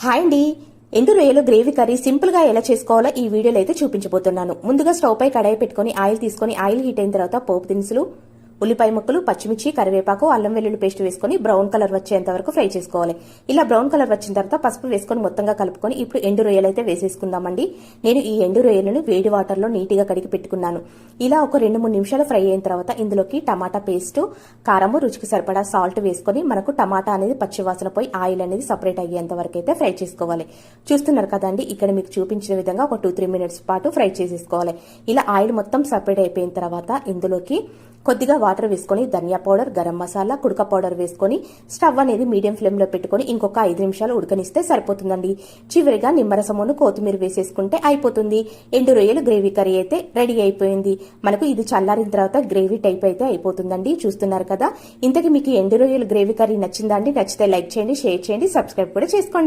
Hi అండి. ఎండు రొయ్యలు గ్రేవీ కర్రీ సింపుల్ గా ఎలా చేసుకోవాలో ఈ వీడియోలో అయితే చూపించబోతున్నాను. ముందుగా స్టవ్ పై కడాయి పెట్టుకుని ఆయిల్ తీసుకుని ఆయిల్ హీట్ అయిన తర్వాత పోపు దినుసులు, ఉల్లిపాయ ముక్కలు, పచ్చిమిర్చి, కరివేపాకు, అల్లం వెల్లుల్లి పేస్ట్ వేసుకుని బ్రౌన్ కలర్ వచ్చేంత వరకు ఫ్రై చేసుకోవాలి. ఇలా బ్రౌన్ కలర్ వచ్చిన తర్వాత పసుపు వేసుకుని మొత్తంగా కలుపుకొని ఇప్పుడు ఎండు రొయ్యలు అయితే వేసేసుకుందామండి. నేను ఈ ఎండు రొయ్యలను వేడి వాటర్ లో నీట్ గా కడిగి పెట్టుకున్నాను. ఇలా ఒక 2-3 నిమిషాలు ఫ్రై అయిన తర్వాత ఇందులోకి టమాటా పేస్ట్, కారము, రుచికి సరిపడా సాల్ట్ వేసుకుని మనకు టమాటా అనేది పచ్చివాసన పోయి ఆయిల్ అనేది సపరేట్ అయ్యేంత వరకు అయితే ఫ్రై చేసుకోవాలి. చూస్తున్నారు కదండి, ఇక్కడ మీకు చూపించిన విధంగా ఒక 2-3 మినిట్స్ పాటు ఫ్రై చేసేసుకోవాలి. ఇలా ఆయిల్ మొత్తం సపరేట్ అయిపోయిన తర్వాత ఇందులోకి కొద్దిగా వాటర్ వేసుకొని ధనియా పౌడర్, గరం మసాలా, కుడక పౌడర్ వేసుకొని స్టవ్ అనేది మీడియం ఫ్లేమ్ లో పెట్టుకుని ఇంకొక 5 నిమిషాలు ఉడకనిస్తే సరిపోతుందండి. చివరిగా నిమ్మరసమును, కొత్తిమీర వేసేసుకుంటే అయిపోతుంది. ఎండు రొయ్యలు గ్రేవీ కర్రీ అయితే రెడీ అయిపోయింది. మనకు ఇది చల్లారిన తర్వాత గ్రేవీ టైప్ అయితే అయిపోతుందండి. చూస్తున్నారు కదా, ఇంతకీ మీకు ఎండు రొయ్యలు గ్రేవీ కర్రీ నచ్చిందా అండి? నచ్చితే లైక్ చేయండి, షేర్ చేయండి, సబ్స్క్రైబ్ కూడా చేసుకోండి.